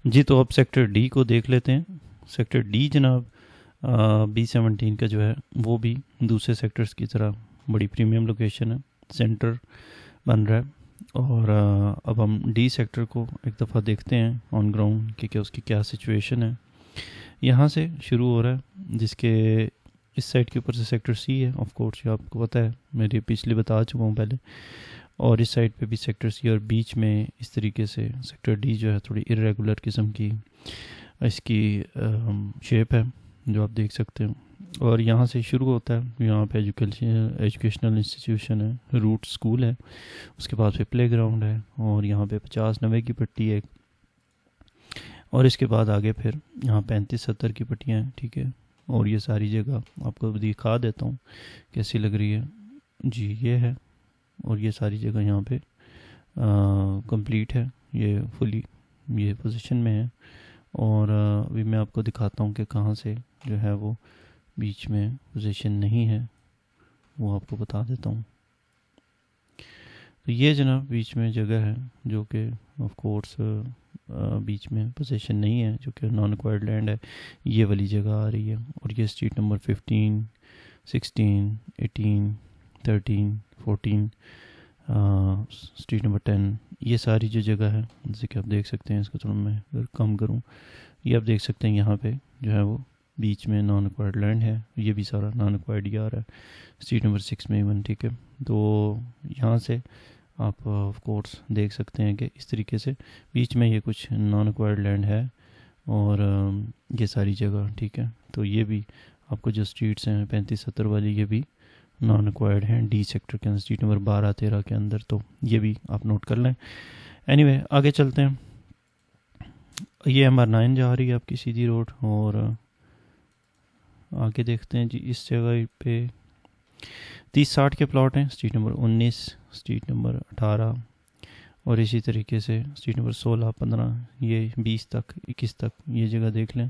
जी, तो अब sector D को देख लेते हैं। सेक्टर डी जनाब B17 का जो है वो भी दूसरे सेक्टर्स की तरह बड़ी प्रीमियम लोकेशन है, सेंटर बन रहा है। और अब हम डी सेक्टर को एक दफ़ा देखते हैं ऑन ग्राउंड कि उसकी क्या सिचुएशन है। यहाँ से शुरू हो रहा है, जिसके इस साइड के ऊपर से सेक्टर सी है, ऑफ कोर्स ये आपको पता है, मेरे पिछले बता चुका हूँ पहले। और इस साइड पे भी सेक्टर सी, और बीच में इस तरीके से सेक्टर डी जो है थोड़ी इरेगुलर किस्म की इसकी शेप है जो आप देख सकते हो। और यहाँ से शुरू होता है, यहाँ पे एजुकेशनल इंस्टीट्यूशन है, रूट स्कूल है, उसके बाद फिर प्ले ग्राउंड है, और यहाँ पे 50-90 की पट्टी है, और इसके बाद आगे फिर यहाँ 35-70 की पट्टियाँ हैं, ठीक है। और ये सारी जगह आपको दिखा देता हूँ कैसी लग रही है। जी ये है, और ये सारी जगह यहाँ पे कंप्लीट है, ये फुली ये पोजीशन में है। और अभी मैं आपको दिखाता हूँ कि कहाँ से जो है वो बीच में पोजीशन नहीं है, वो आपको बता देता हूँ। तो ये जनाब बीच में जगह है जो कि ऑफ कोर्स बीच में पोजीशन नहीं है, जो कि नॉन एक्वायर्ड लैंड है, ये वाली जगह आ रही है। और ये स्ट्रीट नंबर 15, 16, 18, 13, 14, स्ट्रीट नंबर 10, ये सारी जो जगह है, जैसे कि आप देख सकते हैं, इसको थोड़ा मैं अगर कम करूँ, ये आप देख सकते हैं यहाँ पे जो है वो बीच में नॉन एक्वायर्ड लैंड है, ये भी सारा नॉन एक्वायर्ड ही आ रहा है स्ट्रीट नंबर 6 में इवन, ठीक है। तो यहाँ से आप ऑफ कोर्स देख सकते हैं कि इस तरीके से बीच में ये कुछ नॉन एक्वायर्ड लैंड है, और ये सारी जगह, ठीक है। तो ये भी आपको जो स्ट्रीट्स हैं 35-70 वाली, ये भी नॉन एक्वायर्ड हैं डी सेक्टर के अंदर, स्ट्रीट नंबर 12-13 के अंदर, तो ये भी आप नोट कर लें। एनीवे आगे चलते हैं। ये MR9 जा रही है आपकी सीधी रोड, और आगे देखते हैं जी। इस जगह पे 30-60 के प्लॉट हैं, स्ट्रीट नंबर 19, स्ट्रीट नंबर 18, और इसी तरीके से स्ट्रीट नंबर 16, 15, ये 20 तक, 21 तक ये जगह देख लें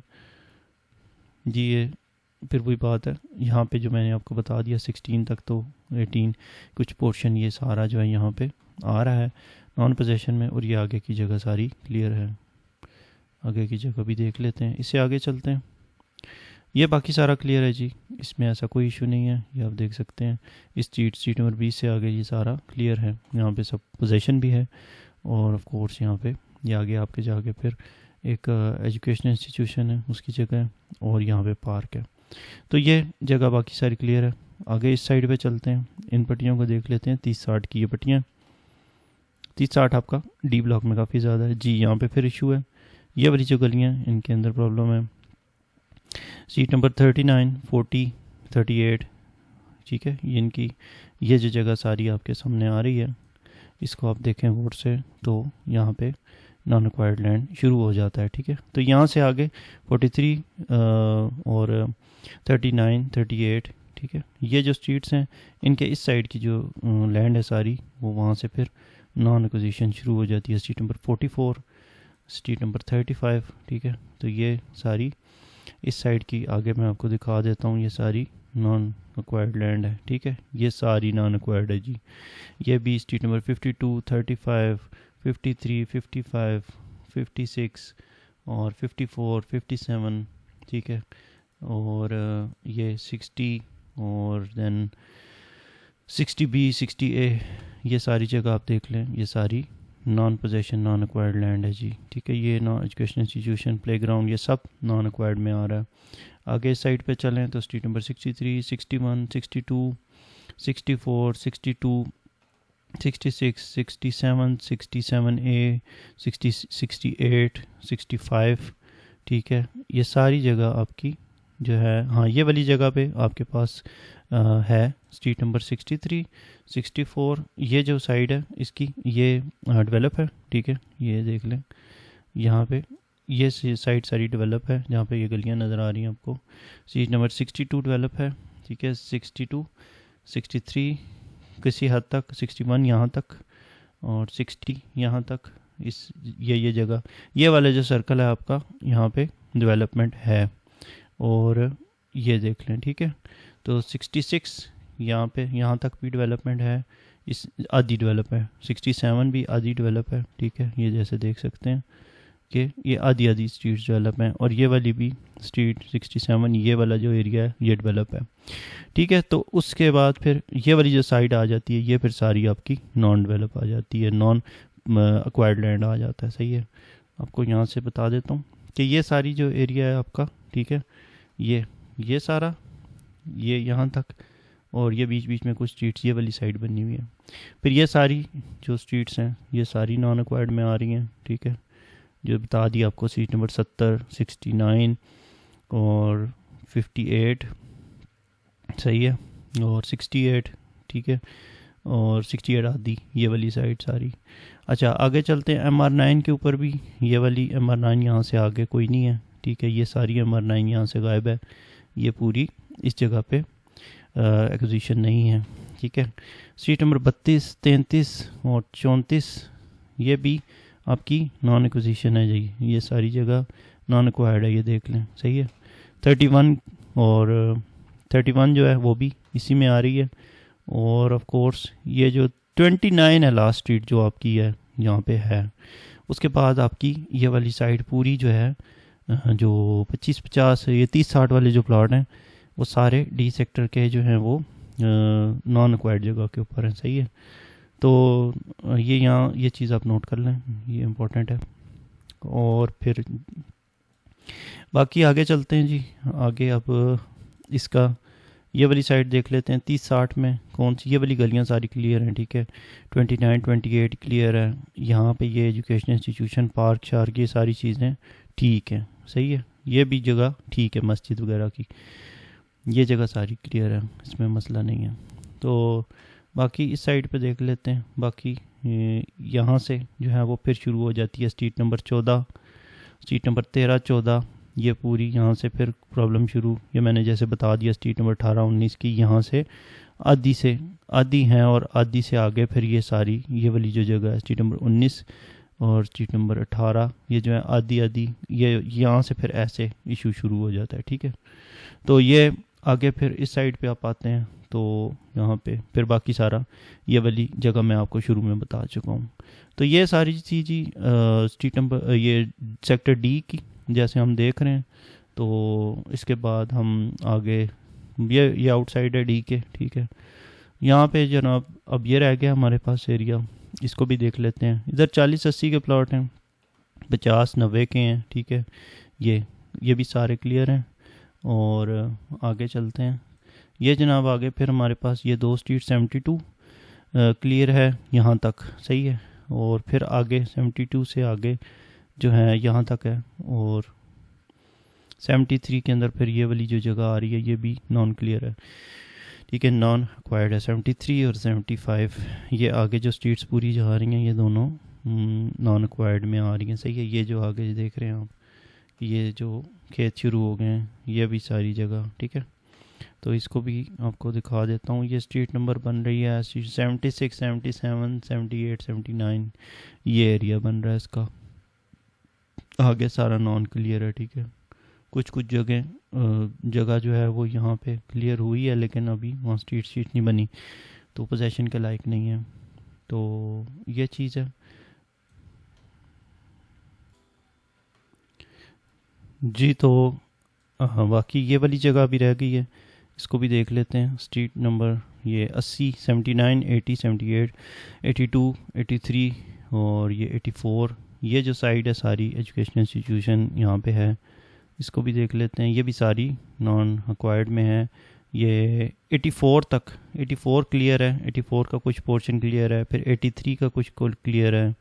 जी। ये फिर वही बात है, यहाँ पे जो मैंने आपको बता दिया 16 तक, तो 18 कुछ पोर्शन ये सारा जो है यहाँ पे आ रहा है नॉन पोजेशन में, और ये आगे की जगह सारी क्लियर है। आगे की जगह भी देख लेते हैं, इससे आगे चलते हैं। ये बाकी सारा क्लियर है जी, इसमें ऐसा कोई इशू नहीं है, ये आप देख सकते हैं। इस स्ट्रीट नंबर 20 से आगे ये सारा क्लियर है, यहाँ पे सब पोजेशन भी है। और ऑफ कोर्स यहाँ पे ये आगे आपके जाके फिर एक एजुकेशनल इंस्टीट्यूशन है, उसकी जगह है, और यहाँ पे पार्क है। तो ये जगह बाकी सारी क्लियर है। आगे इस साइड पे चलते हैं, इन पट्टियों को देख लेते हैं। 30-60 की ये पट्टियाँ, 30-60 आपका डी ब्लॉक में काफ़ी ज़्यादा है जी। यहाँ पे फिर इशू है, ये वाली जो गलियाँ इनके अंदर प्रॉब्लम है। सीट नंबर 39, 40, 38, ठीक है, ये इनकी ये जो जगह सारी आपके सामने आ रही है, इसको आप देखें गौर से, तो यहाँ पे नॉन एक्वायर्ड लैंड शुरू हो जाता है, ठीक है। तो यहाँ से आगे 43 और 39, 38, ठीक है, ये जो स्ट्रीट्स हैं इनके इस साइड की जो लैंड है सारी, वो वहाँ से फिर नॉन एक्विजिशन शुरू हो जाती है। स्ट्रीट नंबर 44, स्ट्रीट नंबर 35, ठीक है। तो ये सारी इस साइड की आगे मैं आपको दिखा देता हूँ, ये सारी नॉन एक्वायर्ड लैंड है, ठीक है। ये सारी नॉन एक्वायर्ड है जी। ये भी स्ट्रीट नंबर 52, 35, 53, 55, 56 और 54, 57, ठीक है। और ये 60 और देन 60B, 60A, ये सारी जगह आप देख लें, ये सारी non possession non acquired land है जी, ठीक है। ये non education institution, play ground, ये सब नॉन एक्वायर्ड में आ रहा है। आगे इस साइड पे चलें तो स्ट्रीट नंबर 63, 61, 62, 64, 62, 66, 67, 67A, 60, 68, 65, ठीक है। ये सारी जगह आपकी जो है, हाँ ये वाली जगह पे आपके पास है स्ट्रीट नंबर 63, 64, ये जो साइड है इसकी ये डेवलप है, ठीक है। ये देख लें यहाँ पे ये साइड सारी डेवलप है, जहाँ पे ये गलियाँ नज़र आ रही हैं आपको। स्ट्रीट नंबर 62 डेवलप है, ठीक है। 62, 63 किसी हद तक, 61 यहाँ तक, और 60 यहाँ तक। इस ये जगह, ये वाला जो सर्कल है आपका, यहाँ पे डेवलपमेंट है, और ये देख लें, ठीक है। तो 66 यहाँ पे यहाँ तक भी डेवलपमेंट है, इस आधी डेवलप है। 67 भी आधी डेवलप है, ठीक है, ये जैसे देख सकते हैं। कि ये आधी आधी स्ट्रीट्स डेवलप हैं, और ये वाली भी स्ट्रीट 67 ये वाला जो एरिया है ये डेवलप है, ठीक है। तो उसके बाद फिर ये वाली जो साइड आ जाती है ये फिर सारी आपकी नॉन डेवलप आ जाती है, नॉन एक्वायर्ड लैंड आ जाता है, सही है। आपको यहाँ से बता देता हूँ कि ये सारी जो एरिया है आपका, ठीक है, ये सारा ये यहाँ तक, और ये बीच बीच में कुछ स्ट्रीट्स ये वाली साइड बनी हुई है। फिर ये सारी जो स्ट्रीट्स हैं ये सारी नॉन एक्वायर्ड में आ रही हैं, ठीक है, जो बता दी आपको स्ट्रीट नंबर 70, 69 और 58, सही है, और 68, ठीक है, और 68 आदि ये वाली साइड सारी। अच्छा आगे चलते हैं MR9 के ऊपर भी, ये वाली MR9 यहाँ से आगे कोई नहीं है, ठीक है, ये सारी MR9 यहाँ से गायब है, ये पूरी इस जगह पे एक्विजिशन नहीं है, ठीक है। स्ट्रीट नंबर 32, 33 और 34 ये भी आपकी नॉन एक्विजिशन है जी, ये सारी जगह नॉन एक्वायर्ड है, ये देख लें, सही है। 31 और 31 जो है वो भी इसी में आ रही है, और ऑफ कोर्स ये जो 29 है लास्ट स्ट्रीट जो आपकी है यहाँ पे है। उसके बाद आपकी ये वाली साइड पूरी जो है जो 25-50 ये 30-60 वाले जो प्लॉट हैं वो सारे डी सेक्टर के जो हैं वो नॉन एक्वायर्ड जगह के ऊपर हैं, सही है। तो ये यहाँ ये चीज़ आप नोट कर लें, ये इम्पोर्टेंट है। और फिर बाकी आगे चलते हैं जी, आगे अब इसका ये वाली साइड देख लेते हैं। 30-60 में कौन सी, ये वाली गलियां सारी क्लियर हैं, ठीक है। 29, 28 क्लियर है, यहाँ पे ये एजुकेशन इंस्टीट्यूशन पार्क शार्क ये सारी चीज़ें ठीक है, सही है। ये भी जगह ठीक है, मस्जिद वगैरह की ये जगह सारी क्लियर है, इसमें मसला नहीं है। तो बाकी इस साइड पे देख लेते हैं। बाकी यहाँ से जो है वो फिर शुरू हो जाती है स्ट्रीट नंबर 14, स्ट्रीट नंबर 13, 14 ये पूरी यहाँ से फिर प्रॉब्लम शुरू, ये मैंने जैसे बता दिया स्ट्रीट नंबर 18, 19 की यहाँ से आधी हैं, और आधी से आगे फिर ये सारी ये वाली जो जगह है स्ट्रीट नंबर 19 और स्ट्रीट नंबर 18 ये जो है आधी ये यहाँ से फिर ऐसे इशू शुरू हो जाता है, ठीक है। तो ये आगे फिर इस साइड पे आप आते हैं तो यहाँ पे फिर बाकी सारा ये वाली जगह मैं आपको शुरू में बता चुका हूँ। तो ये सारी चीज़ें स्ट्रीट नंबर ये सेक्टर डी की जैसे हम देख रहे हैं। तो इसके बाद हम आगे ये आउटसाइड है डी के, ठीक है। यहाँ पे जनाब अब ये रह गया हमारे पास एरिया, इसको भी देख लेते हैं। इधर 40-80 के प्लॉट हैं, 50-90 के हैं, ठीक है। ये भी सारे क्लियर हैं। और आगे चलते हैं, ये जनाब आगे फिर हमारे पास ये 2 स्ट्रीट 72 क्लियर है यहाँ तक, सही है। और फिर आगे 72 से आगे जो है यहाँ तक है, और 73 के अंदर फिर ये वाली जो जगह आ रही है ये भी नॉन क्लियर है, ठीक है, नॉन एक्वायर्ड है। 73 और 75 ये आगे जो स्ट्रीट्स पूरी जो आ रही हैं ये दोनों नॉन एक्वायर्ड में आ रही हैं, सही है। ये जो आगे देख रहे हैं आप, ये जो खेत शुरू हो गए हैं ये भी सारी जगह, ठीक है। तो इसको भी आपको दिखा देता हूँ। ये स्ट्रीट नंबर बन रही है 76, 77, 78, 79 ये एरिया बन रहा है इसका। आगे सारा नॉन क्लियर है, ठीक है। कुछ जगह जो है वो यहाँ पे क्लियर हुई है, लेकिन अभी वहाँ स्ट्रीट नहीं बनी, तो पोजेशन के लायक नहीं है। तो ये चीज़ है जी। तो बाकी ये वाली जगह भी रह गई है, इसको भी देख लेते हैं। स्ट्रीट नंबर ये 80, 79, 80, 78, 82, 83 और ये 84 ये जो साइड है सारी एजुकेशनल इंस्टीट्यूशन यहाँ पे है, इसको भी देख लेते हैं। ये भी सारी नॉन एक्वायर्ड में है। ये 84 तक 84 क्लियर है, 84 का कुछ पोर्शन क्लियर है, फिर 83 का कुछ क्लियर है,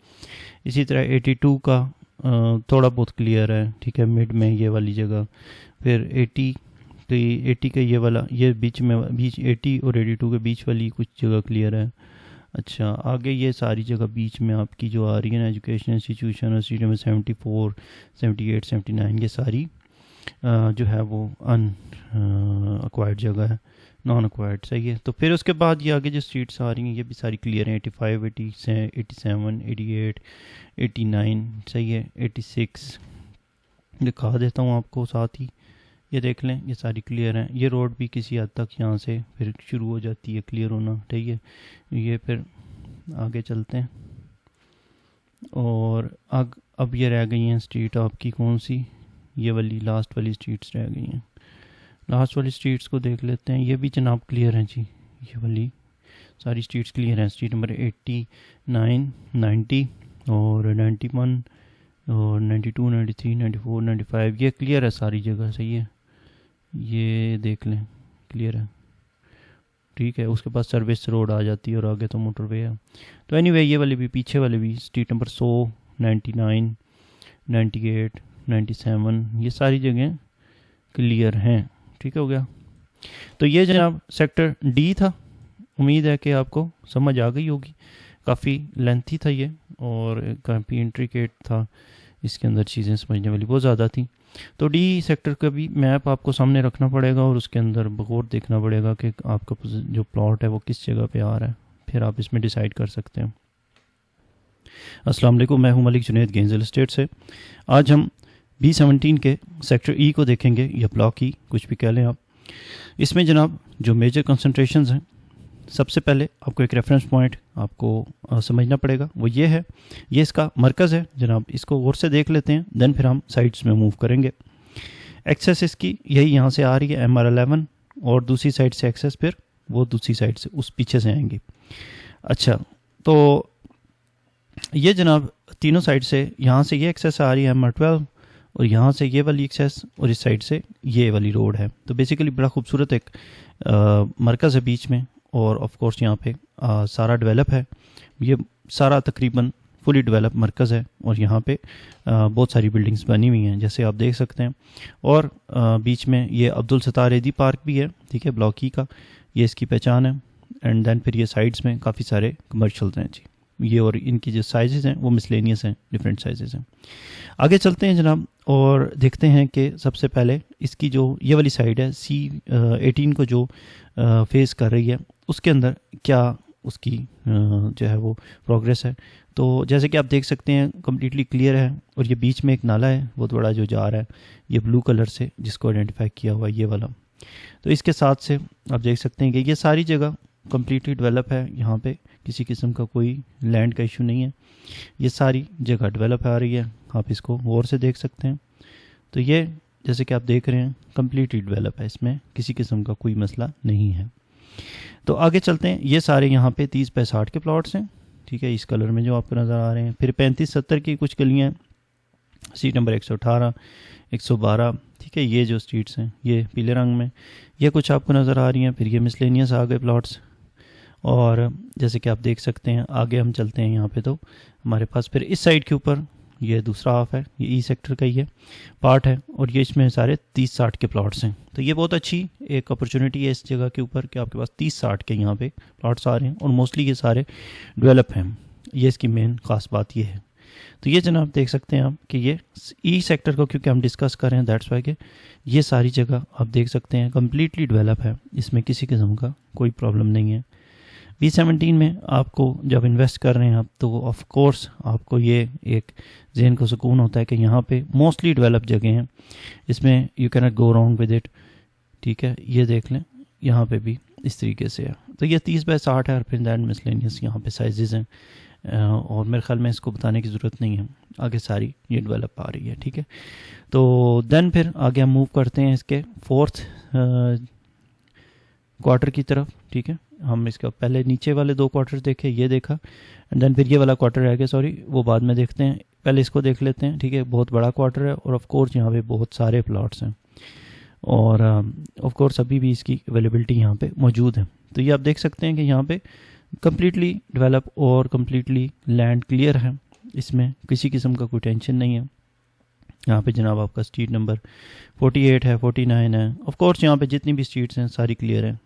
इसी तरह 82 का थोड़ा बहुत क्लियर है, ठीक है, मिड में ये वाली जगह। फिर 80 का ये वाला ये बीच 80 और 82 के बीच वाली कुछ जगह क्लियर है। अच्छा आगे ये सारी जगह बीच में आपकी जो आ रही है ना एजुकेशन इंस्टीट्यूशन और स्ट्रीट नंबर 74, 78, 79 ये सारी जो है वो एक्वायर्ड जगह है, नॉन एक्वायर्ड, सही है। तो फिर उसके बाद ये आगे जो स्ट्रीट्स आ रही हैं ये भी सारी क्लियर हैं। 85, 87, 88, 89 सही है। 86 दिखा देता हूँ आपको साथ ही, ये देख लें ये सारी क्लियर हैं। ये रोड भी किसी हद तक यहाँ से फिर शुरू हो जाती है क्लियर होना, ठीक है। ये फिर आगे चलते हैं और अब ये रह गई हैं स्ट्रीट आपकी कौन सी, ये वाली लास्ट वाली स्ट्रीट्स रह गई हैं। लास्ट वाली स्ट्रीट्स को देख लेते हैं, ये भी जनाब क्लियर हैं जी, ये वाली सारी स्ट्रीट्स क्लियर हैं। स्ट्रीट नंबर 89, 90 और 91 और 92, 93, 94, 95 ये क्लियर है सारी जगह, सही है, ये देख लें क्लियर है, ठीक है। उसके बाद सर्विस रोड आ जाती है और आगे तो मोटरवे है। तो एनीवे ये वाली भी, पीछे वाले भी, स्ट्रीट नंबर 100, 99, 98, 97 ये सारी जगह क्लियर हैं, ठीक है, हो गया। तो ये जनाब सेक्टर डी था। उम्मीद है कि आपको समझ आ गई होगी, काफ़ी लेंथी था ये और काफ़ी इंट्रिकेट था, इसके अंदर चीज़ें समझने वाली बहुत ज़्यादा थी। तो डी सेक्टर का भी मैप आपको सामने रखना पड़ेगा और उसके अंदर बगौर देखना पड़ेगा कि आपका जो प्लॉट है वो किस जगह पे आ रहा है, फिर आप इसमें डिसाइड कर सकते हैं। अस्सलाम वालेकुम, मैं हूं मलिक जुनैद गेंजल स्टेट से। आज हम B17 के सेक्टर ई को देखेंगे, या ब्लॉक ई कुछ भी कह लें आप। इसमें जनाब जो मेजर कंसंट्रेशंस हैं, सबसे पहले आपको एक रेफरेंस पॉइंट आपको समझना पड़ेगा, वो ये है, ये इसका मरकज़ है जनाब। इसको गौर से देख लेते हैं, देन फिर हम साइड्स में मूव करेंगे। एक्सेस इसकी यही यहाँ से आ रही है MR11 और दूसरी साइड से एक्सेस फिर वो दूसरी साइड से उस पीछे से आएंगे। अच्छा, तो ये जनाब तीनों साइड से, यहाँ से ये एक्सेस आ रही है MR12 और यहाँ से ये वाली एक्सेस और इस साइड से ये वाली रोड है। तो बेसिकली बड़ा खूबसूरत एक मरकज़ है बीच में और ऑफ कोर्स यहाँ पे सारा डेवलप है। ये सारा तकरीबन फुली डेवलप मरकज़ है और यहाँ पे बहुत सारी बिल्डिंग्स बनी हुई हैं जैसे आप देख सकते हैं। और बीच में ये अब्दुल सत्तार एदी पार्क भी है, ठीक है, ब्लॉक ई का, ये इसकी पहचान है। एंड देन फिर ये साइड्स में काफ़ी सारे कमर्शियल्स हैं जी ये, और इनकी जो साइजेस हैं वो मिसलेनियस हैं, डिफरेंट साइजेस हैं। आगे चलते हैं जनाब और देखते हैं कि सबसे पहले इसकी जो ये वाली साइड है C18 को जो फेस कर रही है, उसके अंदर क्या उसकी जो है वो प्रोग्रेस है। तो जैसे कि आप देख सकते हैं कम्प्लीटली क्लियर है और ये बीच में एक नाला है बहुत बड़ा जो जा रहा है, ये ब्लू कलर से जिसको आइडेंटिफाई किया हुआ है ये वाला। तो इसके साथ से आप देख सकते हैं कि ये सारी जगह कम्प्लीटली डेवलप है, यहाँ पे किसी किस्म का कोई लैंड का इशू नहीं है, ये सारी जगह डेवलप आ रही है, आप इसको गौर से देख सकते हैं। तो ये जैसे कि आप देख रहे हैं कम्प्लीटली डेवलप है, इसमें किसी किस्म का कोई मसला नहीं है। तो आगे चलते हैं, ये सारे यहाँ पे 30 बाय 60 के प्लॉट्स हैं, ठीक है, इस कलर में जो आपको नज़र आ रहे हैं। फिर 35-70 की कुछ गलियाँ, सीट नंबर 118, 112, ठीक है, ये जो स्ट्रीट्स हैं ये पीले रंग में, ये कुछ आपको नज़र आ रही हैं। फिर ये मिसलेनियस आ गए प्लॉट्स, और जैसे कि आप देख सकते हैं आगे हम चलते हैं यहाँ पे, तो हमारे पास फिर इस साइड के ऊपर ये दूसरा हाफ है, ये ई सेक्टर का ही है पार्ट है, और ये इसमें सारे 30-60 के प्लॉट्स हैं। तो ये बहुत अच्छी एक अपॉर्चुनिटी है इस जगह के ऊपर कि आपके पास 30-60 के यहाँ पे प्लॉट्स आ रहे हैं और मोस्टली ये सारे डेवलप हैं, ये इसकी मेन ख़ास बात ये है। तो ये जनाब देख सकते हैं आप कि ये ई सेक्टर को क्योंकि हम डिस्कस कर रहे हैं, दैट्स वाई कि ये सारी जगह आप देख सकते हैं कम्प्लीटली डेवलप है, इसमें किसी किस्म का कोई प्रॉब्लम नहीं है। B17 में आपको जब इन्वेस्ट कर रहे हैं आप, तो ऑफ कोर्स आपको ये एक जहन को सुकून होता है कि यहाँ पे मोस्टली डेवलप जगह हैं, इसमें you can not go wrong with it, ठीक है। ये देख लें यहाँ पे भी इस तरीके से है। तो ये 30 बाय 60 है और फिर दैट मिसलेनियस यहाँ पे साइजेस हैं, और मेरे ख्याल में इसको बताने की ज़रूरत नहीं है, आगे सारी ये डेवलप आ रही है, ठीक है। तो देन फिर आगे हम मूव करते हैं इसके 4th क्वार्टर की तरफ, ठीक है। हम इसका पहले नीचे वाले 2 क्वार्टर देखे, ये देखा, एंड देन फिर ये वाला क्वार्टर रह गया, सॉरी वो बाद में देखते हैं, पहले इसको देख लेते हैं, ठीक है। बहुत बड़ा क्वार्टर है और ऑफ कोर्स यहाँ पे बहुत सारे प्लॉट्स हैं और ऑफ कोर्स अभी भी इसकी अवेलेबिलिटी यहाँ पे मौजूद है। तो ये आप देख सकते हैं कि यहाँ पे कम्प्लीटली डेवलप और कम्प्लीटली लैंड क्लियर है, इसमें किसी किस्म का कोई टेंशन नहीं है। यहाँ पे जनाब आपका स्ट्रीट नंबर 48 है, 49 है, ऑफ कोर्स यहाँ पे जितनी भी स्ट्रीट्स हैं सारी क्लियर है।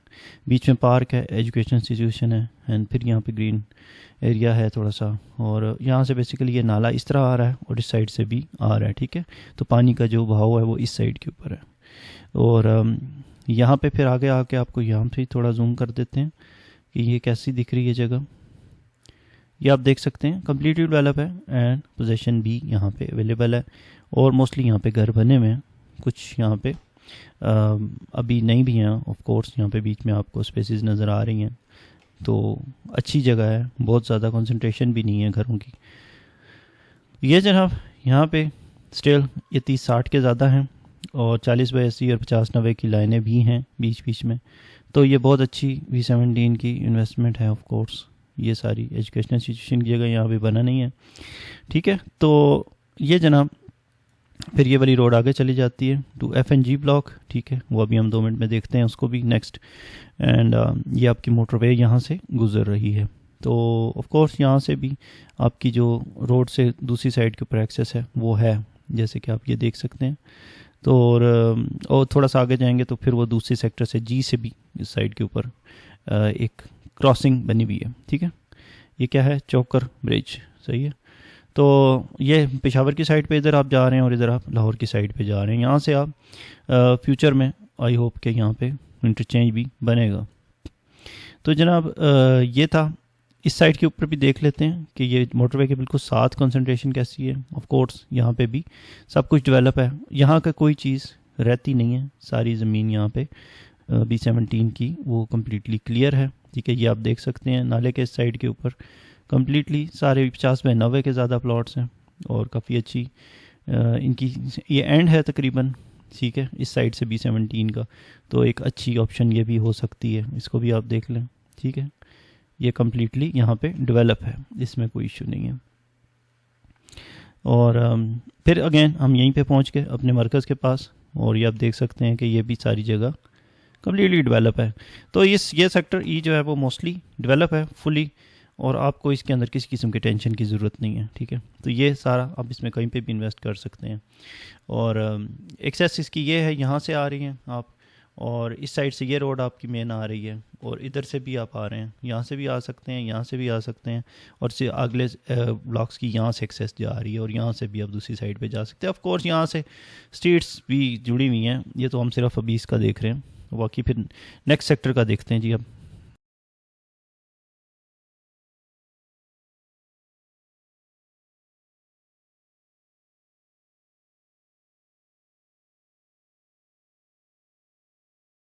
बीच में पार्क है, एजुकेशन इंस्टीट्यूशन है, एंड फिर यहाँ पे ग्रीन एरिया है थोड़ा सा, और यहाँ से बेसिकली ये नाला इस तरह आ रहा है और इस साइड से भी आ रहा है, ठीक है। तो पानी का जो बहाव है वो इस साइड के ऊपर है। और यहाँ पे फिर आगे आके आपको यहाँ पे थोड़ा जूम कर देते हैं कि ये कैसी दिख रही है जगह। ये आप देख सकते हैं कम्प्लीटली डेवलप है एंड पोजीशन भी यहाँ पे अवेलेबल है, और मोस्टली यहाँ पे घर बने हुए हैं, कुछ यहाँ पे अभी नहीं भी हैं। ऑफ कोर्स यहाँ पे बीच में आपको स्पेसेस नज़र आ रही हैं, तो अच्छी जगह है, बहुत ज़्यादा कंसंट्रेशन भी नहीं है घरों की। ये जनाब यहाँ पे स्टिल ये 30-60 के ज़्यादा हैं और 40/80 और 50/90 की लाइनें भी हैं बीच बीच में। तो ये बहुत अच्छी V17 की इन्वेस्टमेंट है। ऑफ कोर्स ये सारी एजुकेशनल इंस्टीट्यूशन की जगह यहाँ पे बना नहीं है, ठीक है। तो ये जनाब फिर ये वाली रोड आगे चली जाती है टू FNG ब्लॉक, ठीक है। वो अभी हम 2 मिनट में देखते हैं उसको भी नेक्स्ट। एंड ये आपकी मोटरवे यहाँ से गुजर रही है। तो ऑफ कोर्स यहाँ से भी आपकी जो रोड से दूसरी साइड के ऊपर एक्सेस है वो है, जैसे कि आप ये देख सकते हैं। तो और थोड़ा सा आगे जाएंगे तो फिर वो दूसरे सेक्टर से G से भी इस साइड के ऊपर एक क्रॉसिंग बनी हुई है, ठीक है। ये क्या है, चौकर ब्रिज, सही है। तो ये पेशावर की साइड पे इधर आप जा रहे हैं और इधर आप लाहौर की साइड पे जा रहे हैं। यहाँ से आप फ्यूचर में आई होप कि यहाँ पे इंटरचेंज भी बनेगा। तो जनाब ये था। इस साइड के ऊपर भी देख लेते हैं कि ये मोटरवे के बिल्कुल साथ कंसंट्रेशन कैसी है। ऑफ कोर्स यहाँ पे भी सब कुछ डेवलप है, यहाँ का कोई चीज़ रहती नहीं है। सारी ज़मीन यहाँ पे B17 की वो कम्प्लीटली क्लियर है, ठीक है। ये आप देख सकते हैं नाले के इस साइड के ऊपर कम्प्लीटली सारे 50/90 के ज़्यादा प्लॉट्स हैं और काफ़ी अच्छी इनकी ये एंड है तकरीबन, ठीक है, इस साइड से B17 का। तो एक अच्छी ऑप्शन ये भी हो सकती है, इसको भी आप देख लें, ठीक है। ये कम्प्लीटली यहाँ पे डेवलप है, इसमें कोई इशू नहीं है। और फिर अगेन हम यहीं पे पहुँच गए अपने मरकज़ के पास और ये आप देख सकते हैं कि ये भी सारी जगह कम्प्लीटली डेवलप है। तो ये सेक्टर ई जो है वो मोस्टली डेवलप है फुली और आपको इसके अंदर किसी किस्म की टेंशन की ज़रूरत नहीं है, ठीक है। तो ये सारा आप इसमें कहीं पे भी इन्वेस्ट कर सकते हैं। और एक्सेस इसकी ये है, यहाँ से आ रही हैं आप और इस साइड से ये रोड आपकी मेन आ रही है और इधर से भी आप आ रहे हैं, यहाँ से भी आ सकते हैं, यहाँ से भी आ सकते हैं और से अगले ब्लॉक्स की यहाँ से एक्सेस जा रही है और यहाँ से भी आप दूसरी साइड पे जा सकते हैं। ऑफ कोर्स यहाँ से स्ट्रीट्स भी जुड़ी हुई हैं, ये तो हम सिर्फ अभी इसका देख रहे हैं, बाकी फिर नेक्स्ट सेक्टर का देखते हैं जी। अब